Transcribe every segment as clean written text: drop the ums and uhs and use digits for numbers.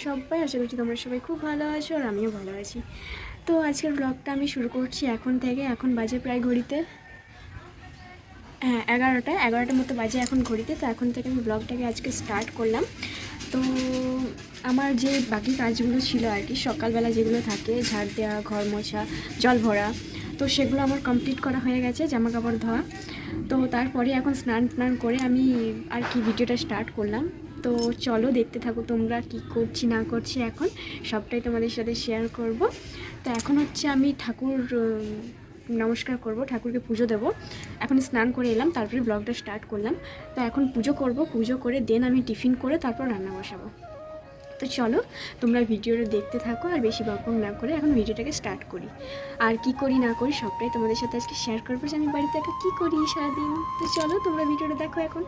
সবাই, আশা করছি তোমরা সবাই খুব ভালো আছো আর আমিও ভালো আছি। তো আজকের ব্লগটা আমি শুরু করছি এখন থেকে। এখন বাজে প্রায় ঘড়িতে 11টার মতো বাজে এখন ঘড়িতে। তো এখন থেকে আমি ব্লগটাকে আজকে স্টার্ট করলাম। তো আমার যে বাকি কাজগুলো ছিল আর কি, সকালবেলা যেগুলো থাকে, ঝাড় দেওয়া, ঘর মোছা, জল ভরা, তো সেগুলো আমার কমপ্লিট করা হয়ে গেছে, জামা কাপড় ধোয়া। তো তারপরে এখন স্নান করে আমি আর কি ভিডিওটা স্টার্ট করলাম। তো চলো দেখতে থাকো তোমরা, কি করছি না করছি এখন সবটাই তোমাদের সাথে শেয়ার করব। তো এখন হচ্ছে আমি ঠাকুর নমস্কার করব, ঠাকুরকে পুজো দেবো। এখন স্নান করে এলাম, তারপরে ব্লগটা স্টার্ট করলাম। তো এখন পুজো করব, পুজো করে দেন আমি টিফিন করে তারপর রান্না বসাবো। তো চলো তোমরা ভিডিওটা দেখতে থাকো, আর বেশি বকবক না করে এখন ভিডিওটাকে স্টার্ট করি। আর কি করি না করি সবটাই তোমাদের সাথে আজকে শেয়ার করবো, যে আমি বাড়িতে একা কী করি সারাদিন। তো চলো তোমরা ভিডিওটা দেখো এখন।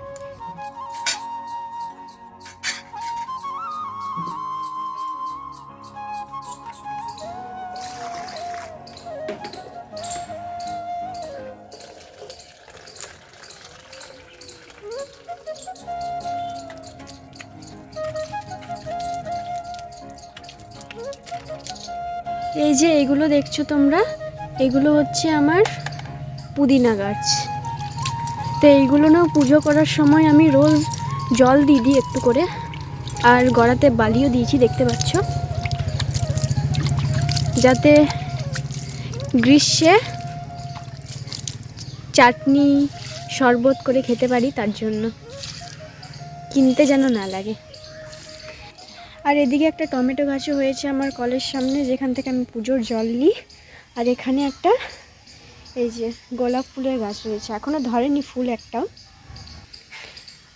এই যে এইগুলো দেখছো তোমরা, এগুলো হচ্ছে আমার পুদিনা গাছ। তো এইগুলো না পুজো করার সময় আমি রোজ জল দিই একটু করে, আর গড়াতে বালিও দিয়েছি দেখতে পাচ্ছ, যাতে গ্রীষ্মে চাটনি শরবত করে খেতে পারি, তার জন্য, কিনতে যেন না লাগে। আর এদিকে একটা টমেটো গাছও হয়েছে আমার কলের সামনে, যেখান থেকে আমি পুজোর জল নিই। আর এখানে একটা এই যে গোলাপ ফুলের গাছ রয়েছে, এখনও ধরেনি ফুল একটাও।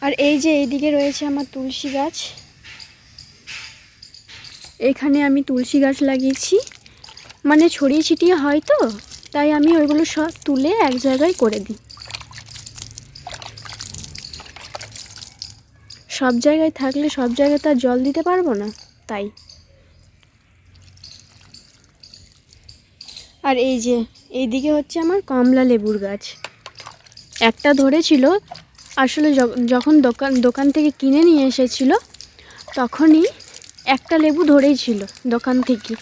আর এই যে এইদিকে রয়েছে আমার তুলসী গাছ। এখানে আমি তুলসী গাছ লাগিয়েছি, মানে ছড়িয়ে ছিটিয়ে হয় তো, তাই আমি ওইগুলো সব তুলে এক জায়গায় করে দিই। সব জায়গায় থাকলে সব জায়গায় তো আর জল দিতে পারবো না, তাই। আর এই যে এইদিকে হচ্ছে আমার কমলা লেবুর গাছ, একটা ধরেছিল। আসলে যখন দোকান থেকে কিনে নিয়ে এসেছিল, তখনই একটা লেবু ধরেই ছিল দোকান থেকে,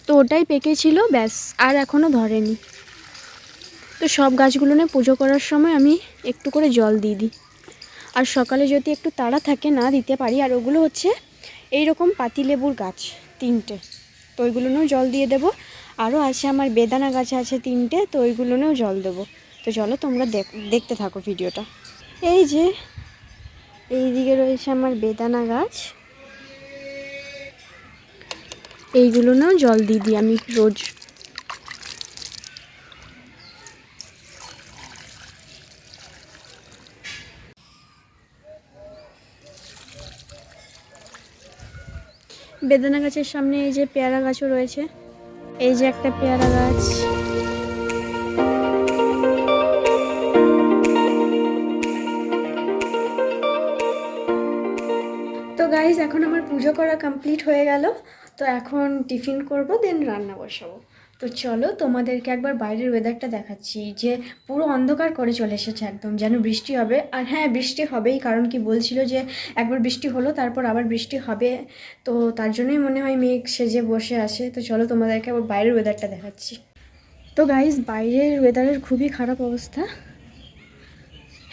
তো ওটাই পেকেছিল, ব্যাস, আর এখনও ধরেনি। তো সব গাছগুলো নিয়ে পুজো করার সময় আমি একটু করে জল দিয়ে দিই। আর সকালে যদি একটু তাড়া থাকে না দিতে পারি। আর ওগুলো হচ্ছে এইরকম পাতিলেবুর গাছ 3টে, তো ওইগুলোনেও জল দিয়ে দেবো। আরও আছে আমার বেদানা গাছ আছে 3টে, তো ওইগুলোনেও জল দেবো। তো চলো তোমরা দেখতে থাকো ভিডিওটা। এই যে এইদিকে রয়েছে আমার বেদানা গাছ, এইগুলোনেও জল দিয়ে দিই আমি রোজ। বেদানা গাছের সামনে এই যে পেয়ারা গাছও রয়েছে, এই যে একটা পেয়ারা গাছ। তো গাইজ এখন আমার পুজো করা কমপ্লিট হয়ে গেল। তো এখন টিফিন করব, দেন রান্না বসাবো। তো চলো তোমাদেরকে একবার বাইরের ওয়েদারটা দেখাচ্ছি, যে পুরো অন্ধকার করে চলে এসেছে একদম, যেন বৃষ্টি হবে। আর হ্যাঁ, বৃষ্টি হবেই, কারণ কি বলছিল যে একবার বৃষ্টি হলো তারপর আবার বৃষ্টি হবে। তো তার জন্যই মনে হয় মেঘ সেজে বসে আসে। তো চলো তোমাদেরকে একবার বাইরের ওয়েদারটা দেখাচ্ছি। তো গাইজ বাইরের ওয়েদারের খুবই খারাপ অবস্থা।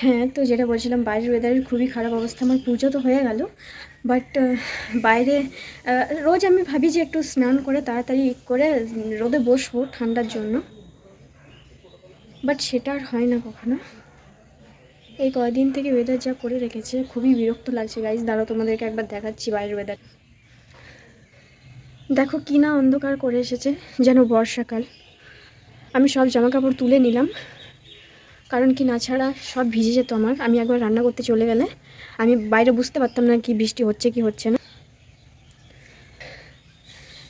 হ্যাঁ, তো যেটা বলছিলাম, বাইরের ওয়েদারের খুবই খারাপ অবস্থা। আমার পুজো তো হয়ে গেল, বাট বাইরে রোজ আমি ভাবি যে একটু স্নান করে তাড়াতাড়ি করে রোদে বসবো ঠান্ডার জন্য, বাট সেটা আর হয় না কখনো। এই কয়দিন থেকে ওয়েদার যা করে রেখেছে, খুবই বিরক্ত লাগছে গাইজ। দাঁড়াও তোমাদেরকে একবার দেখাচ্ছি বাইরের ওয়েদার। দেখো কি না অন্ধকার করে এসেছে, যেন বর্ষাকাল। আমি সব জামাকাপড় তুলে নিলাম, কারণ কি না ছাড়া সব ভিজে যেত আমার। আমি একবার রান্না করতে চলে গেলে আমি বাইরে বুঝতে পারতাম না কি বৃষ্টি হচ্ছে কি হচ্ছে না।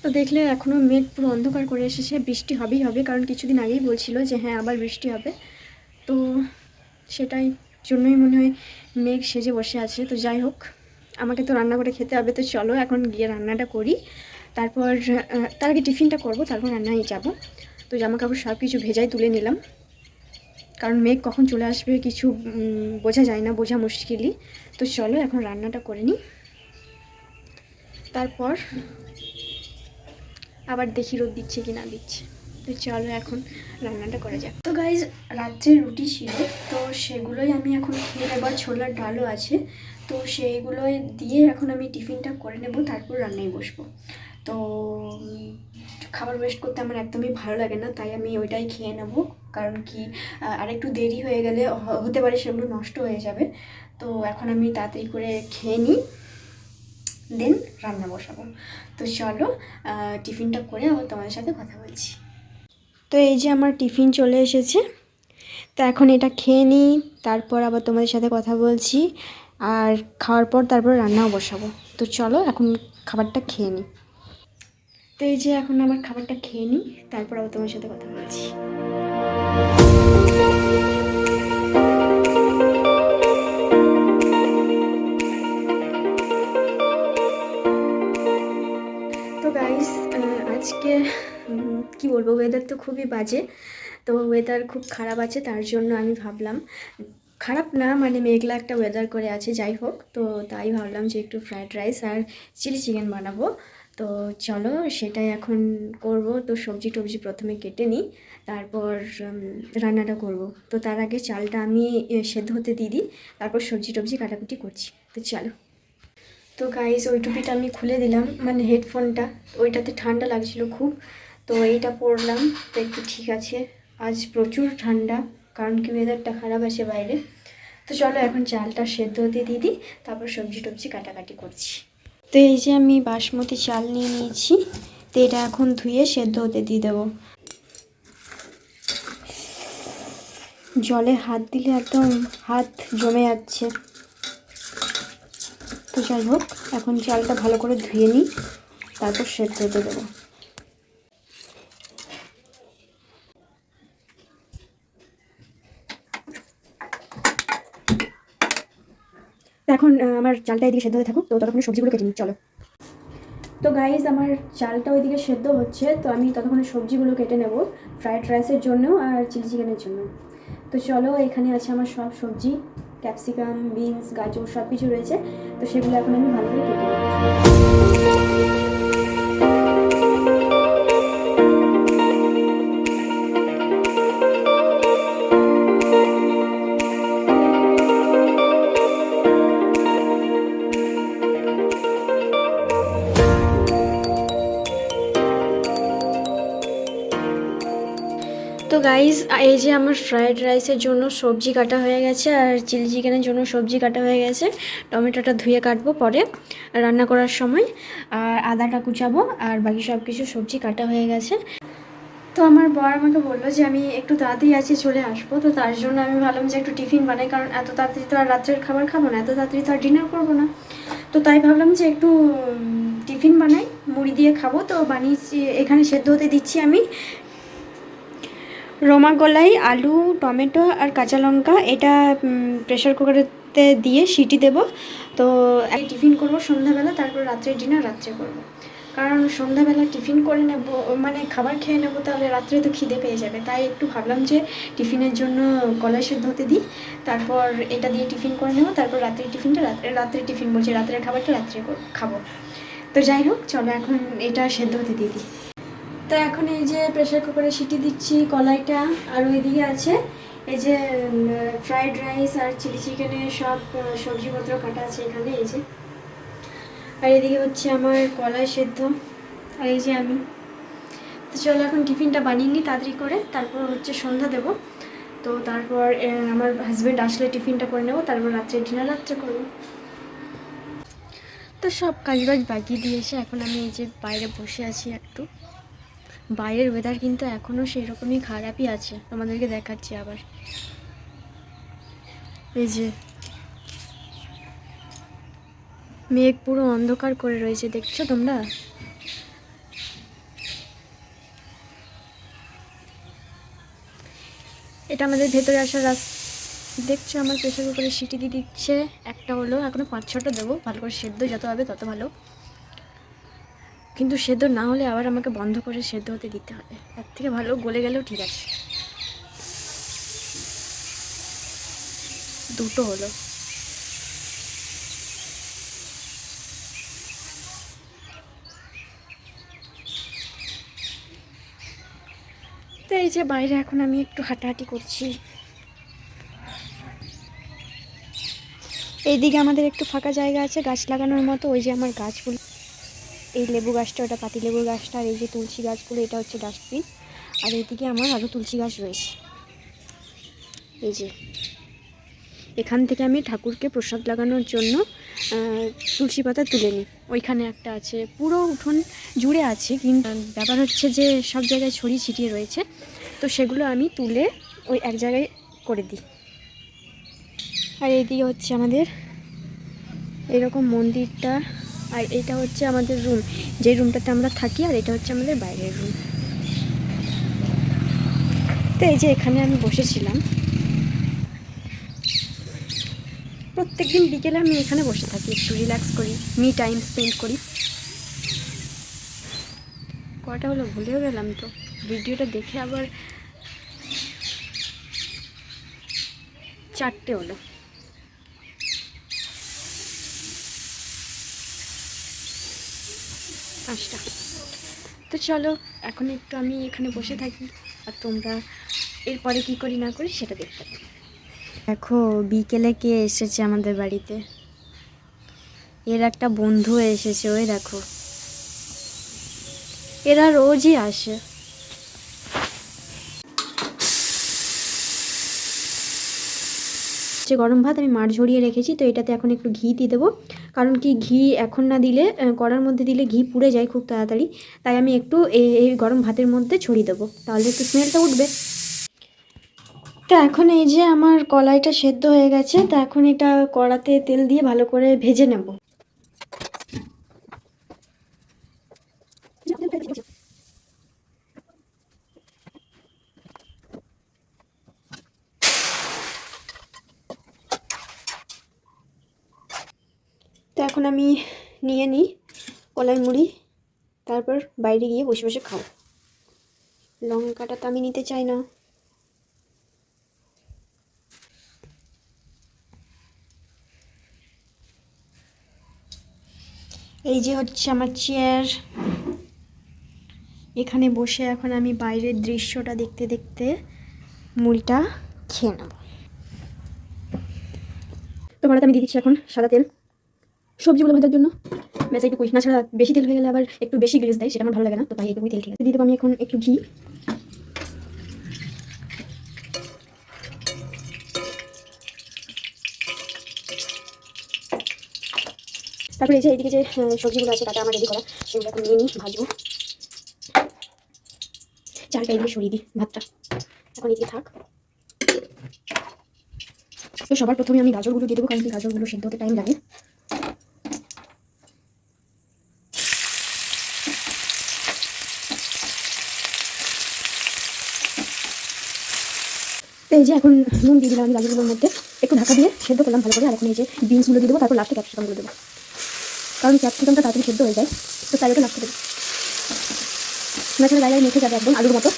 তো দেখলে এখনও মেঘ পুরো অন্ধকার করে এসেছে, বৃষ্টি হবেই হবে, কারণ কিছুদিন আগেই বলছিল যে হ্যাঁ আবার বৃষ্টি হবে। তো সেটাই জন্যই মনে হয় মেঘ সেজে বসে আছে। তো যাই হোক, আমাকে তো রান্না করে খেতে হবে। তো চলো এখন গিয়ে রান্নাটা করি, তারপর তার আগে টিফিনটা করব, তারপর রান্নায় যাব। তো জামা কাপড় সব কিছু ভেজাই তুলে নিলাম, কারণ মেঘ কখন চলে আসবে কিছু বোঝা যায় না, বোঝা মুশকিলই। তো চলো এখন রান্নাটা করে নিই। তারপর আবার দেখি রোদ দিচ্ছে কি না দিচ্ছে। তো চলো এখন রান্নাটা করা যাক। তো গাইজ রাত্রে রুটি ছিল, তো সেগুলোই আমি এখন খেয়ে নেবার, ছোলার ডালও আছে, তো সেইগুলোই দিয়ে এখন আমি টিফিনটা করে নেব, তারপর রান্নায় বসবো। তো খাবার ওয়েস্ট করতে আমার একদমই ভালো লাগে না, তাই আমি ওইটাই খেয়ে নেব। কারণ কি আরেকটু দেরি হয়ে গেলে হতে পারে সেগুলো নষ্ট হয়ে যাবে। তো এখন আমি তাড়াতাড়ি করে খেয়ে নিই, দেন রান্না বসাবো। তো চলো টিফিনটা করে আবার তোমাদের সাথে কথা বলছি। তো এই যে আমার টিফিন চলে এসেছে, তো এখন এটা খেয়ে নিই, তারপর আবার তোমাদের সাথে কথা বলছি। আর খাওয়ার পর তারপর রান্নাও বসাবো। তো চলো এখন খাবারটা খেয়ে নিই। তো এই যে এখন আমার খাবারটা খেয়ে নিই, তারপর আবার তোমার সাথে কথা বলছি। তো গাইস আজকে কি বলবো, ওয়েদার তো খুবই বাজে। তো ওয়েদার খুব খারাপ আছে, তার জন্য আমি ভাবলাম, খারাপ না মানে মেঘলা একটা ওয়েদার করে আছে, যাই হোক, তো তাই ভাবলাম যে একটু ফ্রায়েড রাইস আর চিলি চিকেন বানাবো। তো চলো সেটাই এখন করব। তো সবজি টবজি প্রথমে কেটে নিই, তারপর রান্নাটা করব। তো তার আগে চালটা আমি সেদ্ধ হতে দিয়ে দিই, তারপর সবজি টবজি কাটাকুটি করছি। তো চলো। তো গাইস ওই টুপিটা আমি খুলে দিলাম, মানে হেডফোনটা, ওইটাতে ঠান্ডা লাগছিল খুব, তো এইটা পরলাম। তো একটু ঠিক আছে, আজ প্রচুর ঠান্ডা, কারণ কি ওয়েদারটা খারাপ আছে বাইরে। তো চলো এখন চালটা সেদ্ধ হতে দিয়ে দিই, তারপর সবজি টবজি কাটাকাটি করছি। তো এই যে আমি বাসমতি চাল নিয়ে নিয়েছি, তো এটা এখন ধুয়ে সেদ্ধ হতে দিয়ে দেবো। জলে হাত দিলে একদম হাত জমে যাচ্ছে। তো যাই হোক, এখন চালটা ভালো করে ধুয়ে নিই, তারপর সেদ্ধ হতে দেবো। এখন আমার চালটা এদিকে সেদ্ধ হয়ে থাকুক, তো ততক্ষণে সবজিগুলো কেটে নিই, চলো। তো গাইজ আমার চালটা ওইদিকে সেদ্ধ হচ্ছে, তো আমি ততক্ষণে সবজিগুলো কেটে নেব ফ্রায়েড রাইসের জন্য আর চিলি চিকেনের জন্য। তো চলো, এখানে আছে আমার সব সবজি, ক্যাপসিকাম, বিনস, গাজর সব কিছু রয়েছে, তো সেগুলো এখন আমি ভালো করে কেটে নেব। তো গাইজ এই যে আমার ফ্রায়েড রাইসের জন্য সবজি কাটা হয়ে গেছে, আর চিলি চিকেনের জন্য সবজি কাটা হয়ে গেছে। টমেটোটা ধুয়ে কাটবো পরে রান্না করার সময়, আর আদাটা কুচাবো, আর বাকি সব কিছু সবজি কাটা হয়ে গেছে। তো আমার বর আমাকে বললো যে আমি একটু তাড়াতাড়ি আছি চলে আসবো, তো তার জন্য আমি ভাবলাম যে একটু টিফিন বানাই, কারণ এত তাড়াতাড়ি তো আর রাত্রের খাবার খাবো না, এত তাড়াতাড়ি তো আর ডিনার করবো না। তো তাই ভাবলাম যে একটু টিফিন বানাই, মুড়ি দিয়ে খাবো। তো বানিয়েছি, এখানে সেদ্ধ হতে দিচ্ছি আমি রোমা গোলাই, আলু, টমেটো আর কাঁচা লঙ্কা। এটা প্রেশার কুকারেতে দিয়ে সিটি দেব। তো টিফিন করবো সন্ধ্যাবেলা, তারপর রাত্রে ডিনার রাত্রে করব। কারণ সন্ধ্যাবেলা টিফিন করে নেব, মানে খাবার খেয়ে নেবো, তাহলে রাত্রে তো খিদে পেয়ে যাবে। তাই একটু ভাবলাম যে টিফিনের জন্য কলাই সেদ্ধ হতে দিই, তারপর এটা দিয়ে টিফিন করে নেবো, তারপর রাত্রের টিফিনটা রাত্রে টিফিন বলছি, রাত্রের খাবারটা রাত্রে খাবো। তো যাই হোক, চলো এখন এটা সেদ্ধ হতে দিয়ে দিই। তো এখন এই যে প্রেশার কুকারে সিটি দিচ্ছি কলাইটা, আর ওইদিকে আছে এই যে ফ্রায়েড রাইস আর চিলি চিকেনের সব সবজিপত্র কাটা আছে এখানে, এই যে। আর এদিকে হচ্ছে আমার কলাই সেদ্ধ, আর এই যে আমি। তো চলো এখন টিফিনটা বানিয়ে নিই তাড়াতাড়ি করে, তারপর হচ্ছে সন্ধ্যা দেবো। তো তারপর আমার হাজব্যান্ড আসলে টিফিনটা করে নেবো, তারপর রাত্রে ডিনার রাত্রে করবো। তো সব কাজবাজ বাগিয়ে দিয়েছে, এখন আমি এই যে বাইরে বসে আছি একটু। বাইরের ওয়েদার কিন্তু এখনও সেই রকমই খারাপই আছে, তোমাদেরকে দেখাচ্ছি আবার। এই যে মেঘ পুরো অন্ধকার করে রয়েছে, দেখছো তোমরা? এটা আমাদের ভেতরে আসার রাস্তা, দেখছো আমার প্রেশার কুকারে সিটি দিয়ে দিচ্ছে, একটা হলো, এখনও 5-6টা দেবো, ভালো করে সেদ্ধ যত হবে তত ভালো। কিন্তু সেদ্ধ না হলে আবার আমাকে বন্ধ করে সেদ্ধ হতে দিতে হবে, তার থেকে ভালো গলে গেলেও ঠিক আছে। 2টো হলো। তো এই যে বাইরে এখন আমি একটু হাঁটাহাঁটি করছি। এইদিকে আমাদের একটু ফাঁকা জায়গা আছে গাছ লাগানোর মতো। ওই যে আমার গাছগুলো, এই লেবু গাছটা, ওটা পাতি লেবুর গাছটা, আর এই যে তুলসী গাছগুলো, এটা হচ্ছে ডাস্টবিন। আর এইদিকে আমার আরও তুলসী গাছ রয়েছে। এই যে এখান থেকে আমি ঠাকুরকে প্রসাদ লাগানোর জন্য তুলসী পাতা তুলে নিই। ওইখানে একটা আছে, পুরো উঠোন জুড়ে আছে, কিন্তু ব্যাপার হচ্ছে যে সব জায়গায় ছড়িয়ে ছিটিয়ে রয়েছে, তো সেগুলো আমি তুলে ওই এক জায়গায় করে দিই। আর এইদিকে হচ্ছে আমাদের এরকম মন্দিরটা, আর এটা হচ্ছে আমাদের রুম, যে রুমটাতে আমরা থাকি, আর এটা হচ্ছে আমাদের বাইরের রুম। তো এই যে এখানে আমি বসেছিলাম, প্রত্যেকদিন বিকেলে আমি এখানে বসে থাকি, একটু রিল্যাক্স করি, মি টাইম স্পেন্ড করি। কটা হলো ভুলেও গেলাম, তো ভিডিওটা দেখে আবার 4টে হলো। পাঁচটা। তো চলো এখন একটু আমি এখানে বসে থাকি, আর তোমরা এরপরে কি করি না করি সেটা দেখতে পাবো। দেখো বিকেলে কে এসেছে আমাদের বাড়িতে, এর একটা বন্ধু এসেছে, ওই দেখো, এরা রোজই আসে। যে গরম ভাত আমি মাড় ঝরিয়ে রেখেছি, তো এটাতে এখন একটু ঘি দিয়ে দেবো, কারণ কি ঘি এখন না দিলে, কড়ার মধ্যে দিলে ঘি পুড়ে যায় খুব তাড়াতাড়ি, তাই আমি একটু এই গরম ভাতের মধ্যে ছড়িয়ে দেবো, তাহলে একটু স্মেলটা উঠবে। তো এখন এই যে আমার কলাইটা সেদ্ধ হয়ে গেছে, তো এখন এটা কড়াতে তেল দিয়ে ভালো করে ভেজে নেব। তো এখন আমি নিয়ে নিই কলাই মুড়ি, তারপর বাইরে গিয়ে বসে বসে খাও। লঙ্কাটা তো আমি নিতে চাই না। এই যে হচ্ছে আমার চেয়ার, এখানে বসে এখন আমি বাইরের দৃশ্যটা দেখতে দেখতে মুড়িটা খেয়ে নেব। তো কড়াতে আমি দিয়ে দিচ্ছি এখন সাদা তেল, সবজিগুলো ভাজার জন্য। ব্যাস এইটুকুই, না ছাড়া বেশি তেল হয়ে গেলে আবার একটু বেশি গ্রেস দেয়, সেটা আমার ভালো লাগে না, তো তাই এইটুকুই তেল ঠিক আছে। দিয়ে দেবো আমি এখন একটু ঘি। তারপরে এই যে এইদিকে যে সবজিগুলো আছে কাটা আমার রেডি করা, সেগুলো এখন নিয়ে নিই, ভাজবো। চালটা এদিকে সরিয়ে দিই, ভাতটা এখন এদিকে থাক। তো সবার প্রথমে আমি গাজরগুলো দিয়ে দেবো, কারণ কি গাজরগুলো সেদ্ধ হতে টাইম লাগে। তো এই যে এখন নুন দিয়ে দিলাম আমি গাজরগুলোর মধ্যে, একটু ঢাকা দিয়ে সেদ্ধ করলাম ভালো করে। আর এখন এই যে বিনসগুলো দিয়ে দেবো, তারপর লাস্টে ক্যাপসিকামগুলো দেবো, কারণ ক্যাপসিকামটা তাড়াতাড়ি সেদ্ধ হয়ে যায়, তো তাই ওটা লাস্টে দেবো, না ছাড়া গায়ে মেখে যাবে একদম আলুর মতো।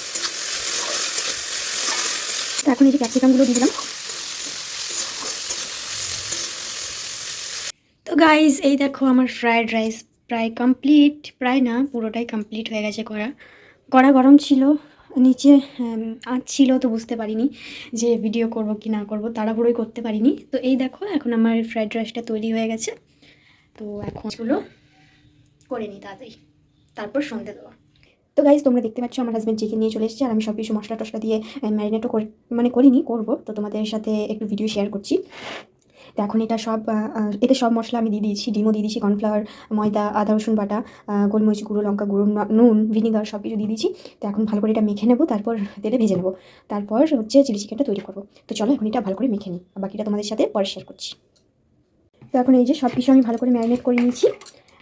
তো এখন এই যে ক্যাপসিকামগুলো দিয়ে দিলাম। তো গাইস এই দেখো আমার ফ্রায়েড রাইস প্রায় কমপ্লিট, প্রায় না পুরোটাই কমপ্লিট হয়ে গেছে করা। কড়া গরম ছিল, নিচে আঁচ ছিল, তো বুঝতে পারিনি যে ভিডিও করব কি না করব, তাড়াহুড়োই করতে পারিনি। তো এই দেখো এখন আমার ফ্রায়েড রাইসটা তৈরি হয়ে গেছে। তো এখন এগুলো করে নিই তাড়াতাড়ি, তারপর সন্ধে দেবো। তো গাইজ তোমরা দেখতে পাচ্ছ আমার হাজব্যান্ড চিকেন নিয়ে চলে এসেছে, আর আমি সব কিছু মশলা টশলা দিয়ে ম্যারিনেটও করিনি, করবো, তো তোমাদের সাথে একটু ভিডিও শেয়ার করছি। তো এখন এটা সব এতে সব মশলা আমি দিয়ে দিয়েছি, ডিমও দিয়ে দিয়েছি, কর্নফ্লাওয়ার, ময়দা, আদা রসুন বাটা, গোলমরিচ গুঁড়ো, লঙ্কা গুঁড়ো, নুন, ভিনিগার সব কিছু দিয়ে দিয়েছি। তো এখন ভালো করে এটা মেখে নেবো, তারপর তেলে ভেজে নেবো, তারপর হচ্ছে চিলি চিকেনটা তৈরি করবো। তো চলো এখন এটা ভালো করে মেখে নিই, বাকিটা তোমাদের সাথে পরে শেয়ার করছি। তো এখন এই যে সব কিছু আমি ভালো করে ম্যারিনেট করে নিয়েছি।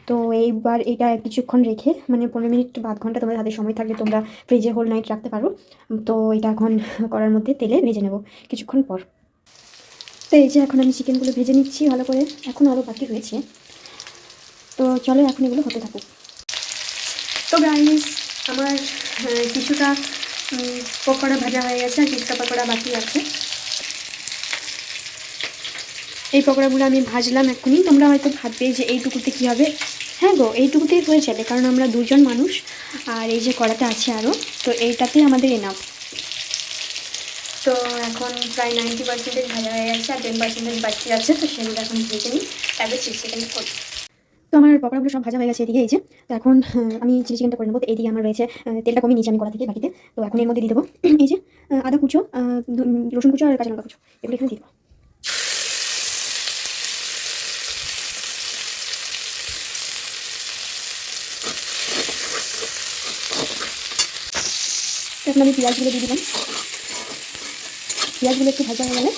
তো এইবার এটা কিছুক্ষণ রেখে, মানে 15 মিনিট বা আধ ঘন্টা তোমাদের হাতে সময় থাকলে তোমরা ফ্রিজে হোল নাইট রাখতে পারো। তো এটা এখন করার মধ্যে তেলে ভেজে নেব কিছুক্ষণ পর। তো এই যে এখন আমি চিকেনগুলো ভেজে নিচ্ছি ভালো করে, এখন আরও বাকি রয়েছে। তো চলো এখন এগুলো হতে থাকুক। তো গাইস আমার কিছুটা পকোড়া ভাজা হয়ে গেছে, আর কিছুটা পকোড়া বাকি আছে। এই পকোড়াগুলো আমি ভাজলাম এখনই। তোমরা হয়তো ভাববে যে এইটুকুতে কী হবে, হ্যাঁ গো এইটুকুতেই হয়ে যাবে, কারণ আমরা দুজন মানুষ, আর এই যে কড়াতে আছে আরও, তো এইটাতেই আমাদের এনাফ। তো এখন প্রায় 90% ভাজা হয়ে গেছে, আর 10% বাকি আছে, তো সেগুলো এখন ভেজে নিই, তারপরে চিলি চিকেনটা করবো। তো আমার পকোড়াগুলো সব ভাজা হয়ে গেছে এদিকে। এই যে তো এখন আমি চিলি চিকেনটা করে নেবো। তো এইদিকে আমার রয়েছে তেলটা কমিয়ে নিয়েছি আমি কড়া থেকে বাকিতে। তো এখন এর মধ্যে দিয়ে দেবো এই যে আদা কুচো, রসুন কুচো আর কাঁচা লঙ্কা কুচো, এগুলো এখানে দিয়ে দেবো। এখন আমি পেঁয়াজগুলো দিয়ে দিলাম। পেঁয়াজগুলো একটু ভাজা হয়ে গেলে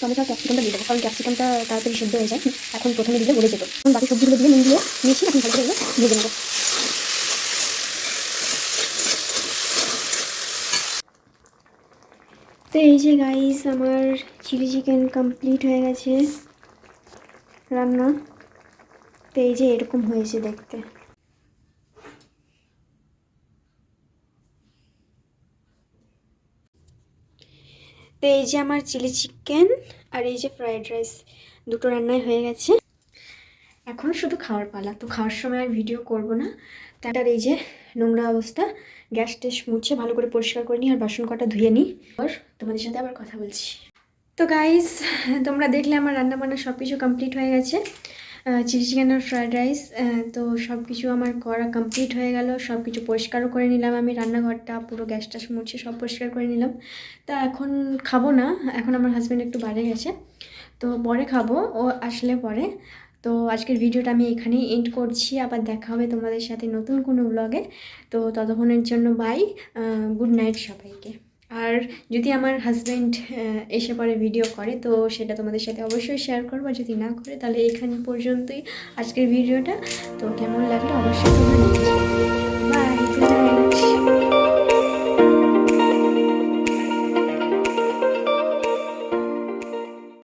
টমেটো আর ক্যাপসিকামটা দিয়ে দেবো, কারণ ক্যাপসিকামটা তাড়াতাড়ি সেদ্ধ হয়ে যায়। এখন প্রথমে দিলে গলে যেত। এখন বাকি সবজিগুলো দিয়ে নুন দিয়ে নিয়েছি, এখন ভালো করে এগুলো ভেজে নেবো। তো এই যে গাইস, আমার চিলি চিকেন কমপ্লিট হয়ে গেছে রান্না। তো এই যে এরকম হয়েছে দেখতে। তো এই যে আমার চিলি চিকেন আর এই যে ফ্রাইড রাইস, দুটো রান্নাই হয়ে গেছে। এখন শুধু খাওয়ার পালা। তো খাওয়ার সময় আর ভিডিও করব না। তার এই যে নোংরা অবস্থা, গ্যাস ট্যাস মুছে ভালো করে পরিষ্কার করে নিই, আর বাসন কটা ধুয়ে নিই, আর তোমাদের সাথে আবার কথা বলছি। তো গাইস, তোমরা দেখলে আমার রান্না বান্না সব কিছু কমপ্লিট হয়ে গেছে। চিলি চিকেন আর ফ্রায়েড রাইস, তো সব কিছু আমার করা কমপ্লিট হয়ে গেল। সব কিছু পরিষ্কারও করে নিলাম আমি, রান্নাঘরটা পুরো গ্যাস ট্যাস মুছে সব পরিষ্কার করে নিলাম। তা এখন খাবো না, এখন আমার হাজব্যান্ড একটু বাইরে গেছে, তো পরে খাবো, ও আসলে পরে। তো আজকের ভিডিওটা আমি এখানেই এন্ড করছি। আবার দেখা হবে তোমাদের সাথে নতুন কোনো ব্লগে। তো ততক্ষণের জন্য বাই, গুড নাইট সবাইকে। আর যদি আমার হাজব্যান্ড এসে পরে ভিডিও করে, তো সেটা তোমাদের সাথে অবশ্যই শেয়ার করবো। যদি না করে, তাহলে এখান পর্যন্তই আজকের ভিডিওটা। তো কেমন লাগলো অবশ্যই তোমরা